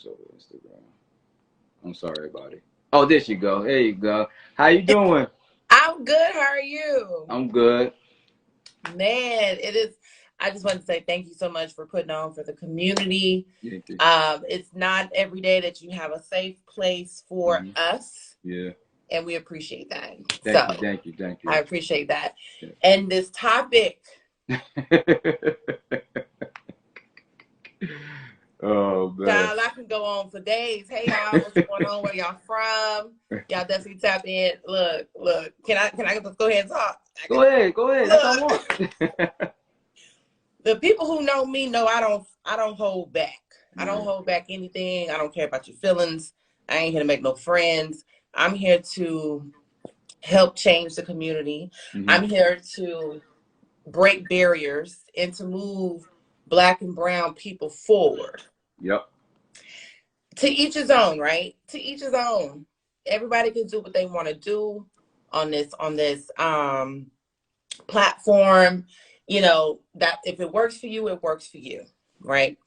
So Instagram. I'm sorry, everybody. Oh, there you go. There you go. How you doing? I'm good. How are you? I'm good. Man, it is. I just want to say thank you so much for putting on for the community. Yeah. It's not every day that you have a safe place for us, Yeah. and we appreciate that. Thank you. I appreciate that. Yeah. And this topic. Oh man. Child, I can go on for days. Hey y'all, what's going on? Where y'all from? Y'all definitely tap in. Look. Can I just go ahead and talk? Go ahead. Look, That's all I want. The people who know me know I don't hold back. I don't Yeah. hold back anything. I don't care about your feelings. I ain't here to make no friends. I'm here to help change the community. I'm here to break barriers and to move Black and brown people forward. Yep. To each his own, right? To each his own. Everybody can do what they want to do on this platform. You know, that if it works for you, it works for you, right?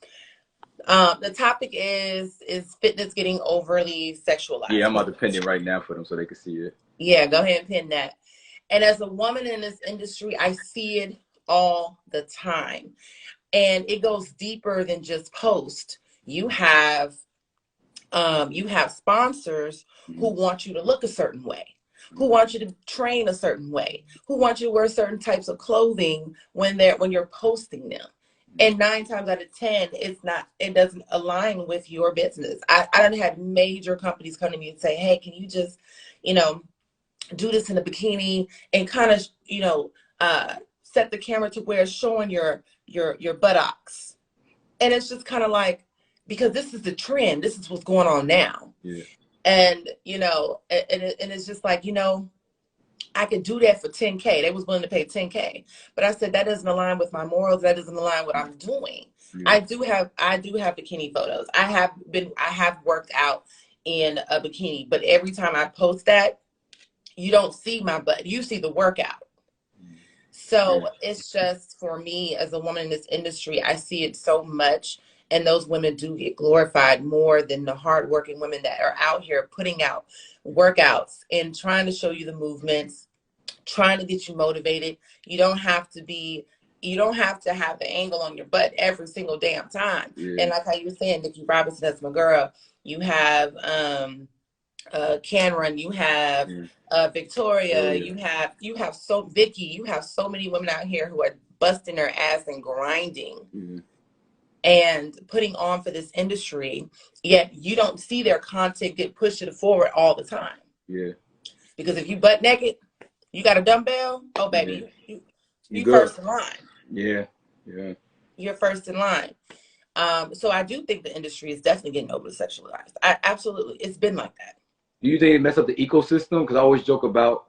The topic is fitness getting overly sexualized? Yeah, I'm about to pin it right now for them so they can see it. Yeah, go ahead and pin that. And as a woman in this industry, I see it all the time. And it goes deeper than just post. You have sponsors who want you to look a certain way, who want you to train a certain way, who want you to wear certain types of clothing when you're posting them. And 9 times out of 10, it doesn't align with your business. I done had major companies come to me and say, hey, can you just, do this in a bikini and kind of, set the camera to where it's showing your buttocks. And it's just kind of like, because this is the trend. This is what's going on now. Yeah. And, and it's just like, I could do that for $10K. They was willing to pay $10K. But I said, that doesn't align with my morals. That doesn't align with what I'm doing. Yeah. I do have bikini photos. I have worked out in a bikini, but every time I post that, you don't see my butt. You see the workout. So it's just, for me as a woman in this industry, I see it so much. And those women do get glorified more than the hardworking women that are out here putting out workouts and trying to show you the movements, trying to get you motivated. You don't have to have the angle on your butt every single damn time. Yeah. And like how you were saying, Nikki Robinson, that's my girl. You have Cameron, you have Victoria, you have Vicky, you have so many women out here who are busting their ass and grinding and putting on for this industry, yet you don't see their content get pushed to the forward all the time. Yeah. Because if you butt naked, you got a dumbbell, oh baby, you first in line. Yeah. You're first in line. So I do think the industry is definitely getting over sexualized. Absolutely, it's been like that. Do you think it mess up the ecosystem? Because I always joke about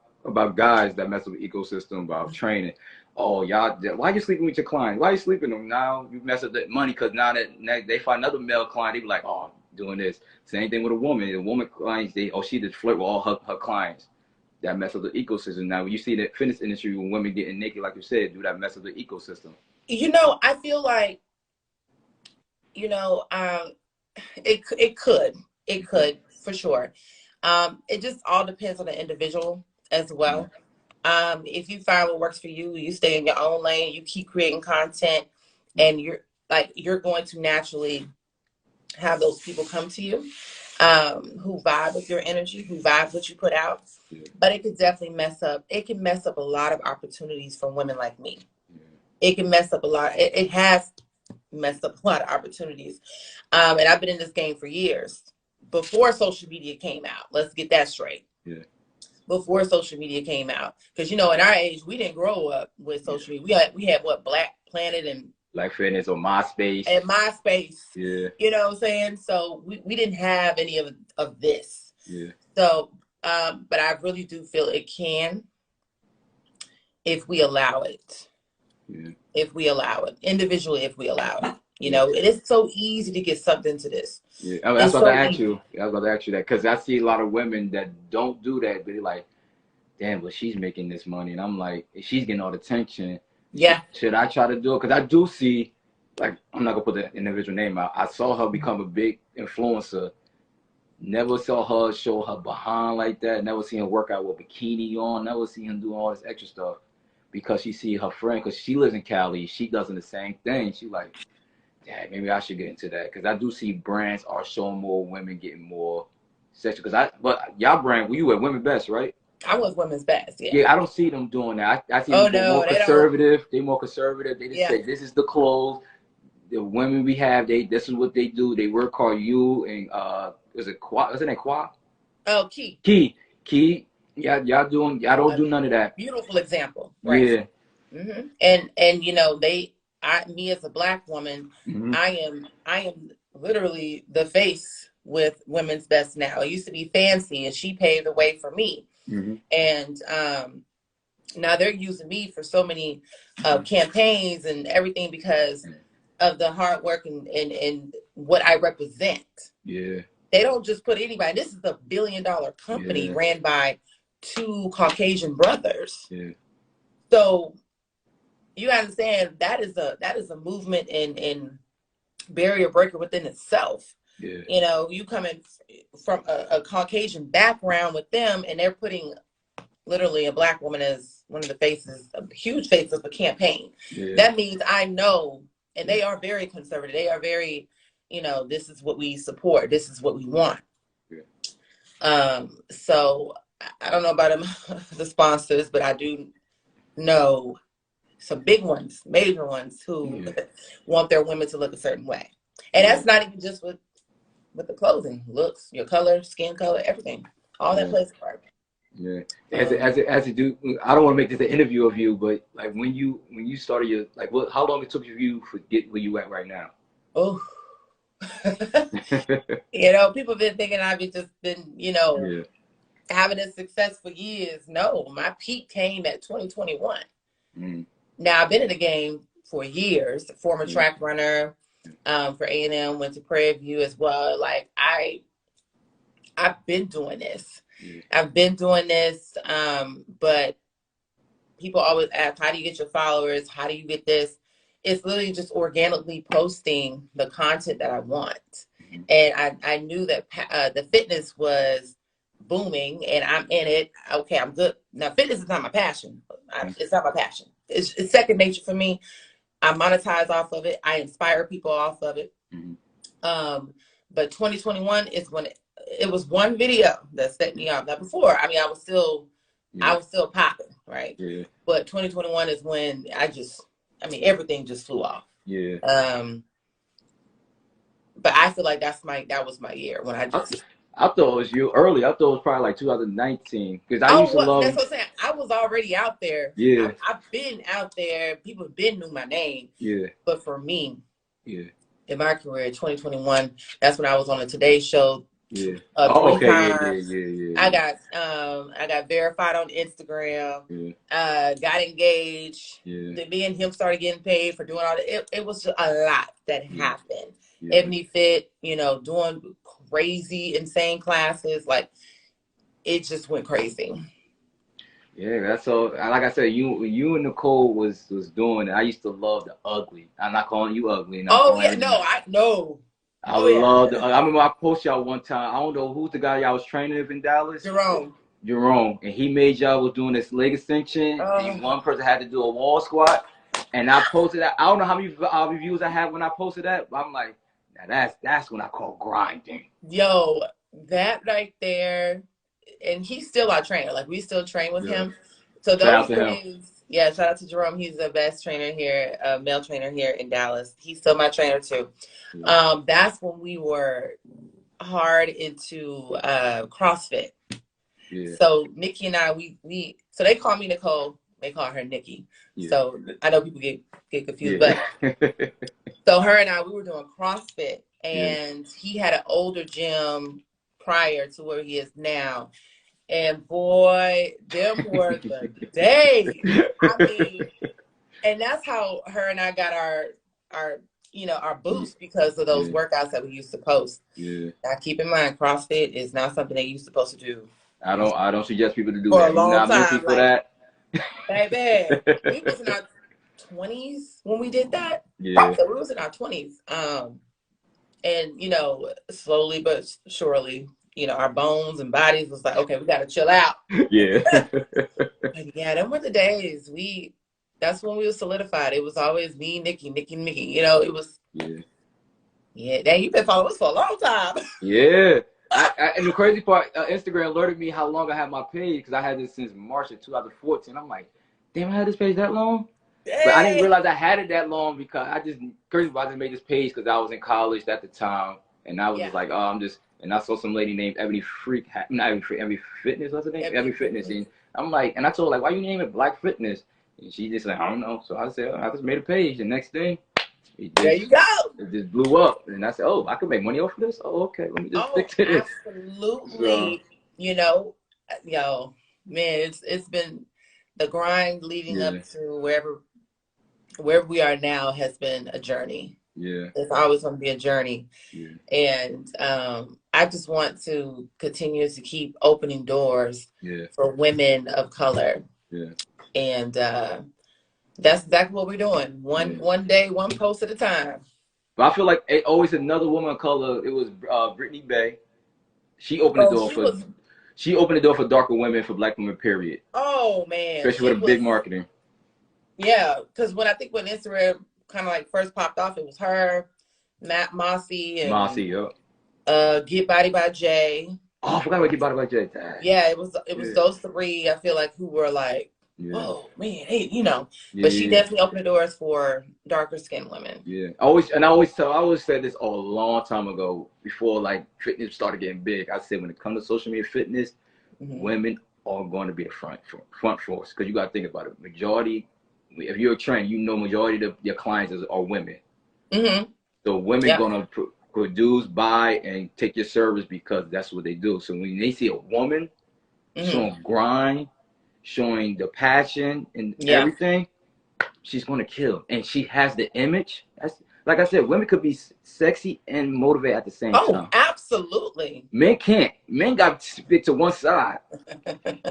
guys that mess up the ecosystem, about training. Oh, y'all, why you sleeping with your clients? Why you sleeping with them? Now you mess up the money because now that they find another male client, they be like, oh, doing this. Same thing with a woman. The woman clients, she just flirt with all her clients. That mess up the ecosystem. Now, when you see the fitness industry, when women getting naked, like you said, do that mess up the ecosystem? I feel like, it could for sure. It just all depends on the individual as well. If you find what works for you, you stay in your own lane, you keep creating content, and you're going to naturally have those people come to you, who vibe with your energy, who vibe with what you put out. But it could definitely mess up a lot of opportunities for women like me. It can mess up a lot. It has messed up a lot of opportunities. And I've been in this game for years. Before social media came out. Let's get that straight. Yeah. Before social media came out. Because, in our age, we didn't grow up with social media. We had what, Black Planet and Blackfitness or MySpace. And MySpace. Yeah. You know what I'm saying? So we didn't have any of this. Yeah. So, but I really do feel it can, if we allow it. Yeah. If we allow it. Individually, if we allow it. It is so easy to get sucked into this. Yeah, I was about to ask you that, because I see a lot of women that don't do that, but they're like, damn, but she's making this money. And I'm like, she's getting all the attention. Yeah. Should I try to do it? Because I do see like, I'm not gonna put the individual name out. I saw her become a big influencer. Never saw her show her behind like that. Never seen her work out with bikini on. Never seen her doing all this extra stuff because she see her friend, because she lives in Cali. She does the same thing. She like, dang, maybe I should get into that, because I do see brands are showing more women getting more sexual. But y'all brand, you at Women Best, right? I was Women's Best, yeah. Yeah, I don't see them doing that. I see Oh them no, more they conservative. They more conservative. They just yeah. say, this is the clothes. The women we have, this is what they do. They work hard. You and was it Qua? Wasn't it Qua? Oh, Key. Key. Yeah, y'all don't do none of that. Beautiful example, right? Yeah. Mm-hmm. And you know, me as a Black woman, Mm-hmm. I am literally the face with Women's Best now. It used to be Fancy, and she paved the way for me. Mm-hmm. And now they're using me for so many campaigns and everything because of the hard work and what I represent. Yeah. They don't just put anybody. This is a $1 billion company ran by 2 Caucasian brothers. Yeah. So you understand that is a movement and barrier breaker within itself. Yeah. You know, you coming from a Caucasian background with them, and they're putting literally a Black woman as one of the faces, a huge face of a campaign. Yeah. That means I know, and they are very conservative. They are very, you know, this is what we support. This is what we want. Yeah. So I don't know about the sponsors, but I do know some big ones, major ones, who want their women to look a certain way. And that's not even just with the clothing, looks, your color, skin color, everything. All that plays a part. Yeah. As a dude, I don't want to make this an interview of you, but like when you started your, like, how long it took you to get where you at right now? Oh. You know, people have been thinking I've just been, you know, having a success for years. No, my peak came at 2021. Mm. Now, I've been in the game for years, former track runner for A&M, went to Prairie View as well. Like, I've been doing this. I've been doing this, but people always ask, how do you get your followers? How do you get this? It's literally just organically posting the content that I want. And I knew that the fitness was booming, and I'm in it. Okay, I'm good. Now, fitness is not my passion. It's not my passion. It's second nature for me. I monetize off of it. I inspire people off of it. But 2021 is when it was one video that set me off. Now, before, I mean, I was still popping, right? Yeah. But 2021 is when everything just flew off. Yeah. But I feel like that was my year when I thought it was you early. I thought it was probably like 2019, because I used to love. That's what I'm saying. I was already out there. Yeah. I've been out there. People have been knew my name. Yeah. But for me, in my career, 2021, that's when I was on the Today Show. Yeah. 3 times. Yeah. I got verified on Instagram. Yeah. Got engaged. Yeah. Me and him started getting paid for doing all that. It was a lot that happened. Yeah. Ebony Fit, you know, doing crazy, insane classes. Like, it just went crazy. Yeah, that's so. Like I said, you and Nicole was doing it. I used to love the ugly. I'm not calling you ugly. I know. I love. I remember I posted y'all one time. I don't know who's the guy y'all was training in Dallas. Jerome, and he made y'all was doing this leg extension. And one person had to do a wall squat, and I posted that. I don't know how many views I had when I posted that, but I'm like, now that's what I call grinding. Yo, that right there. And he's still our trainer. Like, we still train with him. So those things, shout out to Jerome. He's the best trainer here, male trainer here in Dallas. He's still my trainer too. That's when we were hard into CrossFit. Yeah. So Nikki and I, so they call me Nicole. They call her Nikki. Yeah. So I know people get confused, but so her and I, we were doing CrossFit, and he had an older gym prior to where he is now. And boy, them were the days. I mean, and that's how her and I got our boost, because of those workouts that we used to post. Yeah. Now, keep in mind, CrossFit is not something that you're supposed to do. I don't suggest people to do for that. A long time, for that. Baby, we was not. 20s when we did that. Yeah. So we was in our 20s. And, you know, slowly but surely, you know, our bones and bodies was like, okay, we got to chill out. Yeah. But yeah, them were the days. That's when we were solidified. It was always me, Nikki. You know, it was. Yeah. Yeah, dang, you've been following us for a long time. Yeah. And the crazy part, Instagram alerted me how long I had my page because I had this since March of 2014. I'm like, damn, I had this page that long? Dang. But I didn't realize I had it that long because I just made this page because I was in college at the time. And I was just like, oh, and I saw some lady named Ebony Fitness, what's her name? Ebony Fitness. And I'm like, and I told her, like, why you name it Black Fitness? And she just like, I don't know. So I said, I just made a page. The next thing, there you go. It just blew up. And I said, oh, I could make money off of this? Oh, okay. Let me just stick to this. Absolutely. So, you know, man, it's been the grind leading up to wherever we are now has been a journey. Yeah. It's always going to be a journey. Yeah. And I just want to continue to keep opening doors for women of color. Yeah. And that's exactly what we're doing. One day, one post at a time. But I feel like always another woman of color. It was Brittany Bay. She opened the door she opened the door for darker women, for Black women, period. Oh man. Especially with a big marketing. Yeah, because when Instagram kind of like first popped off, it was her, Matt Mossy, and Get Body by Jay. Oh, I forgot about Get Body by Jay. Yeah, it was those three. I feel like who were like, oh man, hey, you know. But she definitely opened the doors for darker skinned women. Yeah, I always said this a long time ago before like fitness started getting big. I said when it comes to social media fitness, women are going to be the front force because you got to think about it. Majority. If you're a trainer, you know majority of your clients are women. So women gonna produce, buy, and take your service because that's what they do. So when they see a woman showing grind, showing the passion and everything, she's gonna kill. And she has the image. That's, like I said, women could be sexy and motivated at the same time. Oh, absolutely. Men can't. Men got to stick to one side.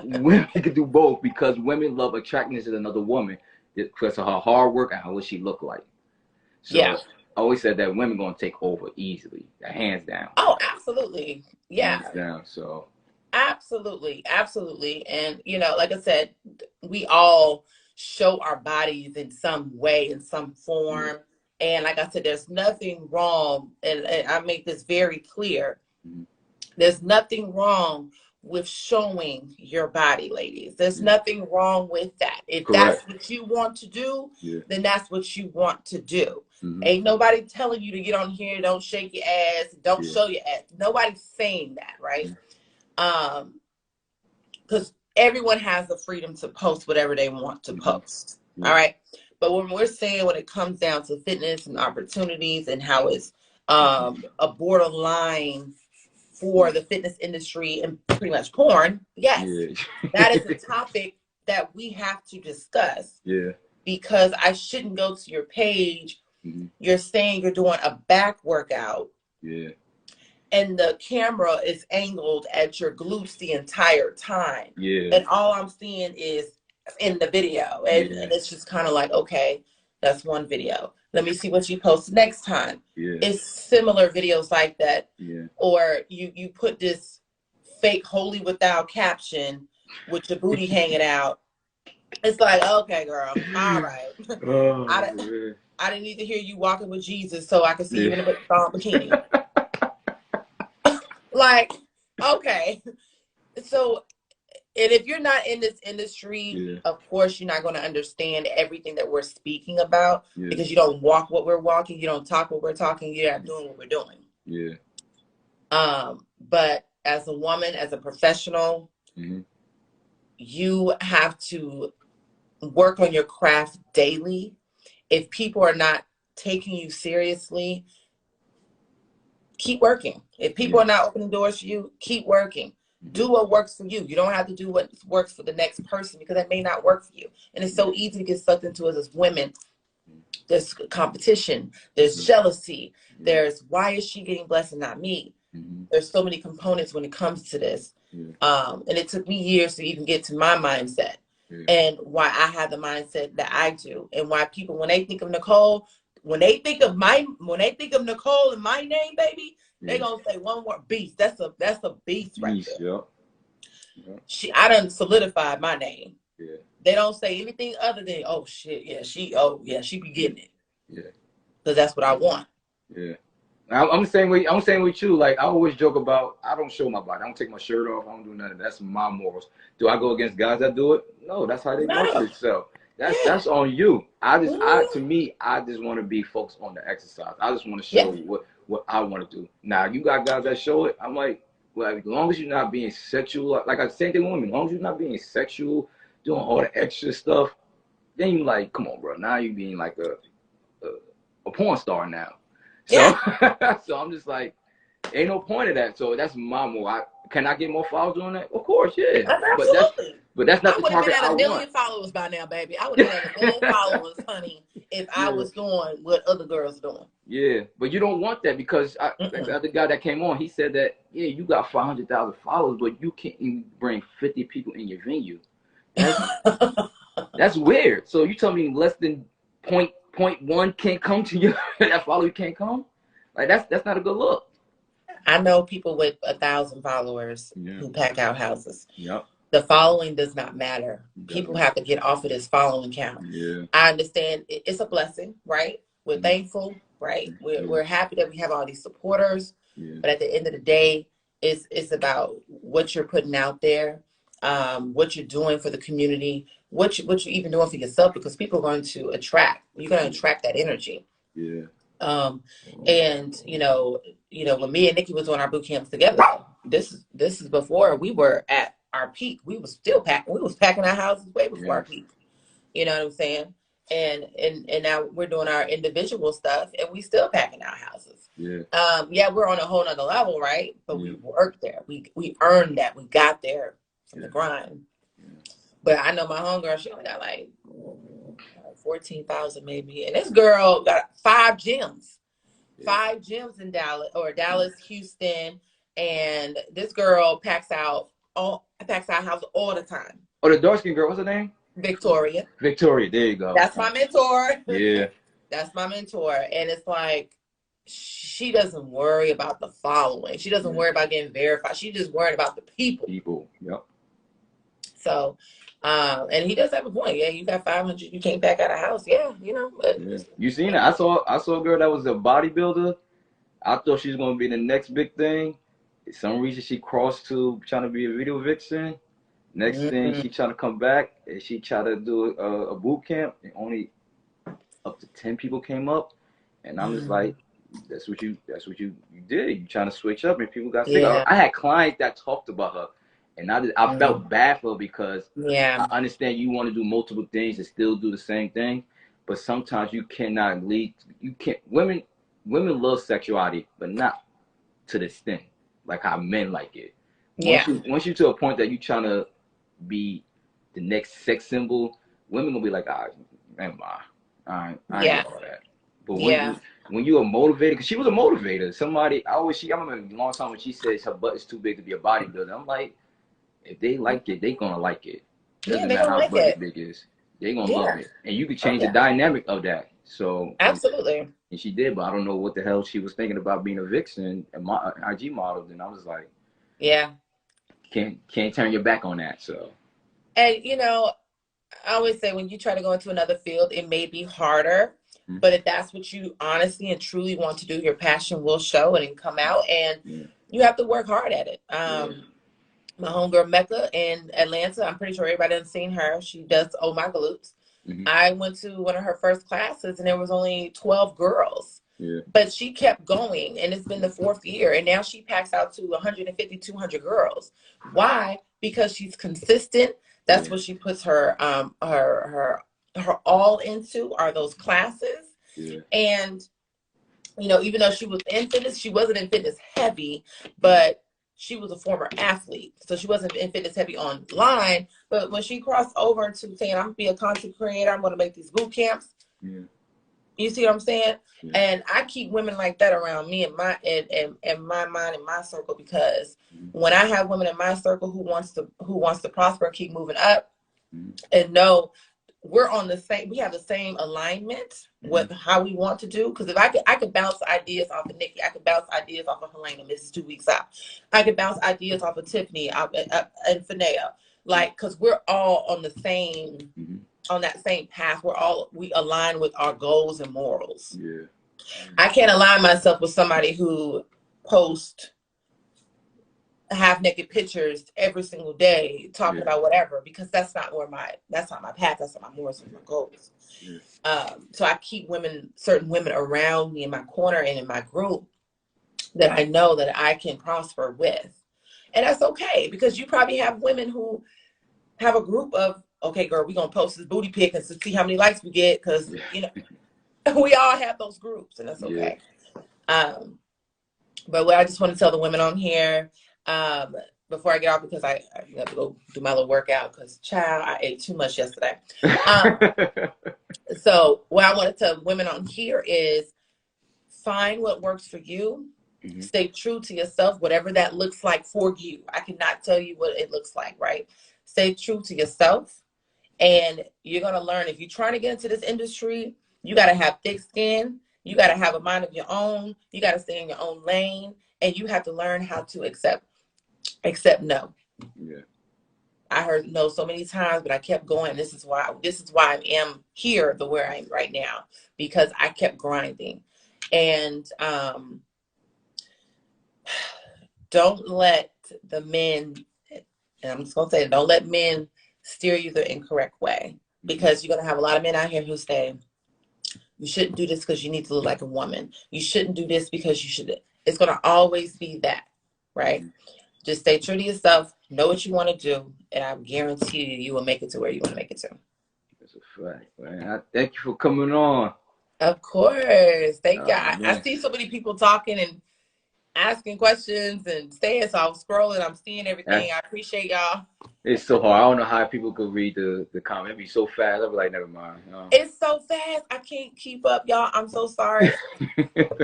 Women can do both because women love attractiveness to another woman. Because of her hard work and what she look like. So I always said that women gonna take over easily, hands down. Oh, absolutely. Yeah. Hands down. So absolutely. And you know, like I said, we all show our bodies in some way, in some form. And like I said, there's nothing wrong, and I make this very clear. There's nothing wrong with showing your body, ladies. There's nothing wrong with that. If that's what you want to do, then that's what you want to do. Ain't nobody telling you to get on here, don't shake your ass, don't show your ass. Nobody's saying that, right? Because everyone has the freedom to post whatever they want to post. All right. But when we're saying when it comes down to fitness and opportunities and how it's a borderline for the fitness industry and pretty much porn, that is a topic that we have to discuss. Because I shouldn't go to your page. You're saying you're doing a back workout. And the camera is angled at your glutes the entire time. And all I'm seeing is in the video. And it's just kind of like, okay, that's one video. Let me see what you post next time. It's similar videos like that. Or you put this fake holy without caption with your booty hanging out. It's like, okay, girl, all right. I didn't need to hear you walking with Jesus so I could see you in a bikini. Like, okay. So, and if you're not in this industry, of course, you're not going to understand everything that we're speaking about because you don't walk what we're walking. You don't talk what we're talking. You're not doing what we're doing. But as a woman, as a professional, you have to work on your craft daily. If people are not taking you seriously, keep working. If people are not opening doors for you, keep working. Do what works for you. You don't have to do what works for the next person because that may not work for you. And it's so easy to get sucked into it as women. There's competition. There's jealousy. There's why is she getting blessed and not me? There's so many components when it comes to this. And it took me years to even get to my mindset. and why I have the mindset that I do, and why people, when they think of Nicole, when they think of Nicole and my name, baby, they gonna say one word: beast. That's a beast right there. I done solidified my name. Yeah. They don't say anything other than, oh shit, yeah, she be getting it. Yeah. Because that's what I want. Yeah. I'm the same way. I'm the same with you. Like, I always joke about, I don't show my body. I don't take my shirt off. I don't do nothing. That's my morals. Do I go against guys that do it? No, that's how they want themselves. That's on you. I just want to be focused on the exercise. I just want to show what I want to do. Now, you got guys that show it. I'm like, well, as long as you're not being sexual, like I say to women, as long as you're not being sexual, doing all the extra stuff, then you like, come on, bro. Now you being like a porn star now. So, so I'm just like, ain't no point of that. So that's my more. Can I get more followers doing that? Of course, yeah. Absolutely. But that's not the target I want. I would have been at 1 million followers by now, baby. I would have had 1 million followers, honey, if I was doing what other girls are doing. Yeah, but you don't want that, because like the other guy that came on, he said that, yeah, you got 500,000 followers, but you can't even bring 50 people in your venue. That's weird. So you tell me less than 0.1 can't come to you, that follower can't come? Like, that's not a good look. I know people with 1,000 followers who pack out houses. Yep. The following does not matter. People have to get off of this following count. Yeah. I understand it's a blessing, right? We're thankful, right? We're happy that we have all these supporters. Yeah. But at the end of the day, it's about what you're putting out there, what you're doing for the community, what you're even doing for yourself, because people are going to you're going to attract that energy. Yeah. And you know, when me and Nikki was doing our boot camps together, this is before we were at our peak. We was still packing. We was packing our houses way before our peak. You know what I'm saying? And now we're doing our individual stuff, and we still packing our houses. Yeah. We're on a whole nother level, right? But we worked there. We earned that. We got there from the grind. But I know my homegirl, she only got like 14,000 maybe, and this girl got 5 gyms. 5 gyms in Dallas, Houston, and this girl packs out house all the time. Oh, the dark skin girl, what's her name? Victoria. Victoria, there you go. That's my mentor. Yeah. That's my mentor. And it's like, she doesn't worry about the following. She doesn't worry about getting verified. She just worried about the people. Yep. So, and he does have a point. Yeah, you got 500, you can't back out a house. Yeah, you know. But you seen it? I saw a girl that was a bodybuilder. I thought she was gonna be the next big thing. For some reason, she crossed to trying to be a video vixen. Next thing, she trying to come back, and she tried to do a boot camp, and only up to 10 people came up. And I'm just like, that's what you did. You trying to switch up, and people got sick. I had clients that talked about her. And I felt bad for her, because I understand you want to do multiple things and still do the same thing, but sometimes you cannot lead. You can't. Women love sexuality, but not to the extent like how men like it. Once you to a point that you trying to be the next sex symbol, women will be like, man, I ain't all that. But when you are motivated, because she was a motivator. I remember a long time when she says her butt is too big to be a bodybuilder. I'm like, if they like it, they gonna like it. Doesn't matter how big it is. They gonna love it. And you can change the dynamic of that. So absolutely. And she did, but I don't know what the hell she was thinking about being a vixen and my IG model. And I was like, can't turn your back on that. So, and you know, I always say, when you try to go into another field, it may be harder, but if that's what you honestly and truly want to do, your passion will show and come out, and you have to work hard at it. My homegirl Mecca in Atlanta, I'm pretty sure everybody has seen her. She does Oh My Glutes. I went to one of her first classes, and there was only 12 girls. But she kept going, and it's been the 4th year, and now she packs out to 150, 200 girls. Why? Because she's consistent. That's what she puts her all into, are those classes. And you know, even though she was in fitness, she wasn't in fitness heavy, but she was a former athlete, so she wasn't in fitness heavy online. But when she crossed over to saying, I'm gonna be a content creator, I'm gonna make these boot camps. You see what I'm saying? And I keep women like that around me and my mind and my circle, because when I have women in my circle who wants to prosper and keep moving up, and know we're on the same, we have the same alignment with how we want to do. Because if I could bounce ideas off of Nikki, I could bounce ideas off of Helena. This is 2 weeks out. I could bounce ideas off of Tiffany and Finea. Like, because we're all on the same, on that same path. We align with our goals and morals. Yeah. I can't align myself with somebody who posts half naked pictures every single day talking about whatever, because that's not my path. That's not my morals and my goals. So I keep certain women around me in my corner and in my group that I know that I can prosper with. And that's okay, because you probably have women who have a group of, okay, girl, we're going to post this booty pic and see how many likes we get. Cause you know, we all have those groups, and that's okay. But what I just want to tell the women on here, before I get off, because I have to go do my little workout, because child, I ate too much yesterday. So what I want to tell women on here is find what works for you. Stay true to yourself, whatever that looks like for you. I cannot tell you what it looks like, right? Stay true to yourself, and you're going to learn. If you're trying to get into this industry, you got to have thick skin. You got to have a mind of your own. You got to stay in your own lane, and you have to learn how to accept no. Yeah. I heard no so many times, but I kept going. This is why I am here, where I am right now, because I kept grinding. And don't let the men, and I'm just gonna say, don't let men steer you the incorrect way, because you're gonna have a lot of men out here who say, you shouldn't do this because you need to look like a woman. You shouldn't do this because you should. It's gonna always be that, right? Just stay true to yourself, know what you want to do, and I guarantee you will make it to where you want to make it to. That's a fact, man. Thank you for coming on. Of course. Thank you. I see so many people talking and asking questions and staying, so I'm scrolling, I'm seeing everything. I appreciate y'all. It's so hard. I don't know how people could read the comment. It'd be so fast. I'd be like, never mind. It's so fast. I can't keep up, y'all. I'm so sorry.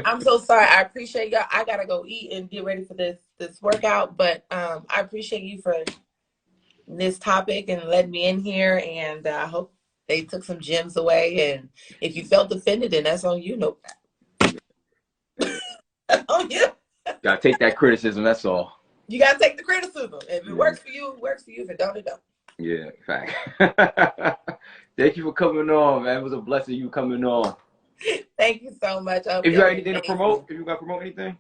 I'm so sorry. I appreciate y'all. I gotta go eat and get ready for this workout. But I appreciate you for this topic and letting me in here. And I hope they took some gems away. And if you felt offended, then that's on you. No, that's on you. Gotta take that criticism. That's all. You gotta take the criticism. If it works for you, it works for you. If it don't, it don't. Yeah, fact. Thank you for coming on, man. It was a blessing you coming on. Thank you so much. If you got anything to promote, if you got to promote anything.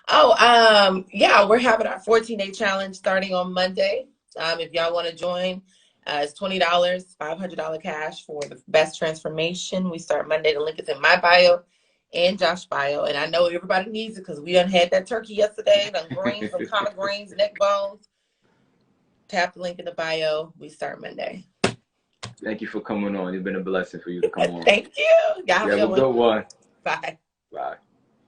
Oh, yeah, we're having our 14-day challenge starting on Monday. If y'all want to join, it's $20, $500 cash for the best transformation. We start Monday. The link is in my bio and Josh's bio. And I know everybody needs it because we done had that turkey yesterday, some collard greens, neck bones. Tap the link in the bio. We start Monday. Thank you for coming on. It's been a blessing for you to come on. Thank you. Y'all have a good one. Bye. Bye. Bye.